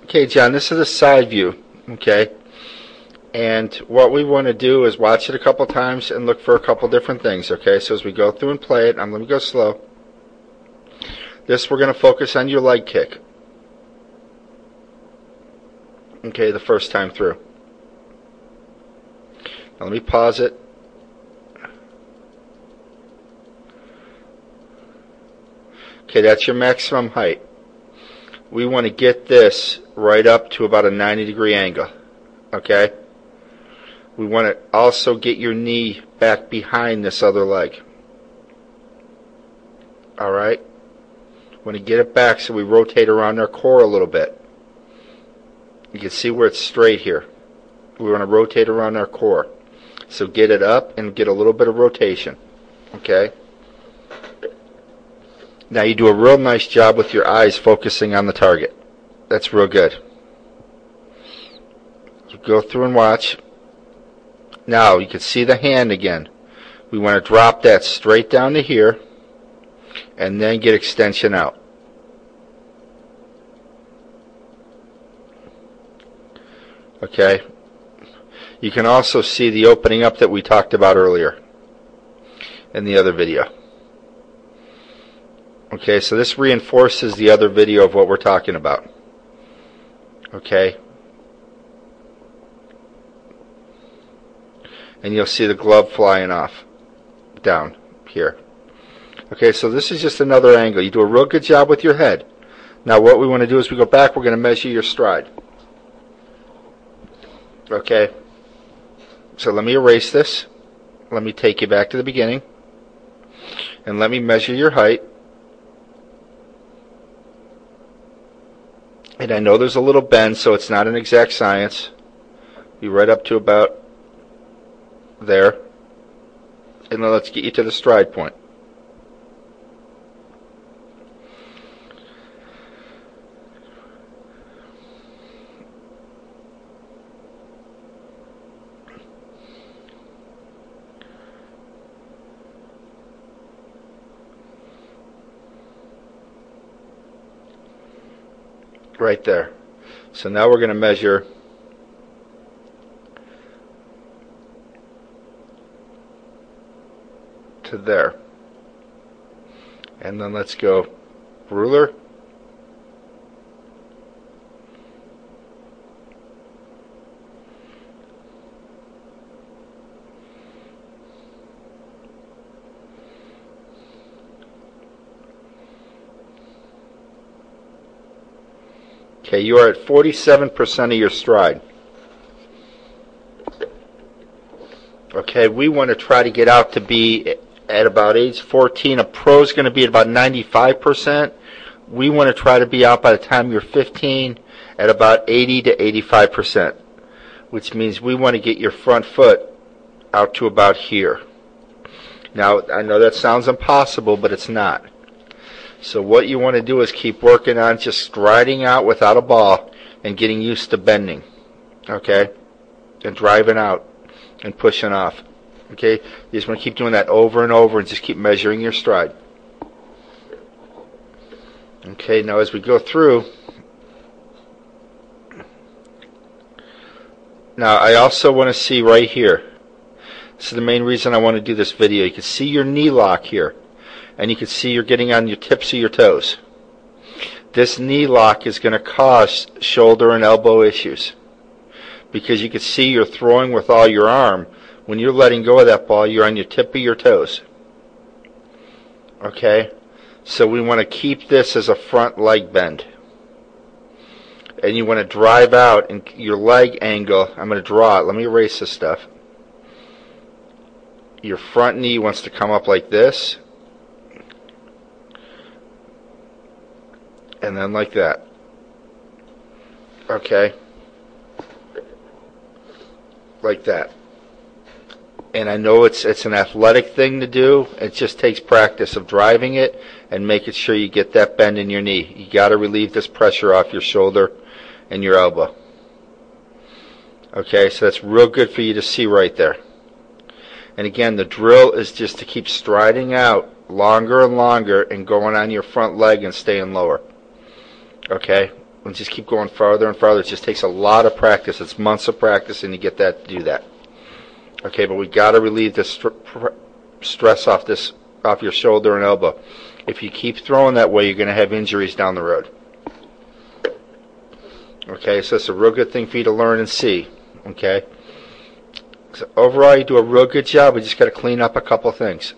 Okay, John, this is a side view, okay? And what we want to do is watch it a couple times and look for a couple different things, okay? So as we go through and play it, let me go slow. This, we're going to focus on your leg kick. Okay, the first time through. Now let me pause it. Okay, that's your maximum height. We want to get this right up to about a 90-degree angle. Okay? We want to also get your knee back behind this other leg. Alright? We want to get it back so we rotate around our core a little bit. You can see where it's straight here. We want to rotate around our core. So get it up and get a little bit of rotation. Okay? Now you do a real nice job with your eyes focusing on the target. That's real good. So go through and watch. Now you can see the hand again. We want to drop that straight down to here and then get extension out. Okay? You can also see the opening up that we talked about earlier in the other video. Okay, so this reinforces the other video of what we're talking about. Okay? And you'll see the glove flying off down here. Okay, so this is just another angle. You do a real good job with your head. Now what we want to do is we go back, we're going to measure your stride. Okay? So let me erase this. Let me take you back to the beginning. And let me measure your height. And I know there's a little bend, so it's not an exact science. Be right up to about there. And then let's get you to the stride point. Right there. So now we're going to measure to there. And then let's go ruler. Okay, you are at 47% of your stride. Okay, we want to try to get out to be at about age 14. A pro is going to be at about 95%. We want to try to be out by the time you're 15 at about 80 to 85%, which means we want to get your front foot out to about here. Now, I know that sounds impossible, but it's not. So what you want to do is keep working on just striding out without a ball and getting used to bending. Okay? And driving out and pushing off. Okay? You just want to keep doing that over and over and just keep measuring your stride. Okay, now as we go through, now I also want to see right here. This is the main reason I want to do this video. You can see your knee lock here. And you can see you're getting on your tips of your toes. This knee lock is going to cause shoulder and elbow issues. Because you can see you're throwing with all your arm. When you're letting go of that ball, you're on your tip of your toes. Okay? So we want to keep this as a front leg bend. And you want to drive out and your leg angle. I'm going to draw it. Let me erase this stuff. Your front knee wants to come up like this. And then like that. Okay? Like that. And I know it's an athletic thing to do. It just takes practice of driving it and making sure you get that bend in your knee. You got to relieve this pressure off your shoulder and your elbow. Okay, so that's real good for you to see right there. And again, the drill is just to keep striding out longer and longer and going on your front leg and staying lower. Okay, and just keep going farther and farther. It just takes a lot of practice. It's months of practice, and you get that to do that. Okay, but we got to relieve the stress off your shoulder and elbow. If you keep throwing that way, you're going to have injuries down the road. Okay, so it's a real good thing for you to learn and see. Okay, so overall, you do a real good job. We just got to clean up a couple things.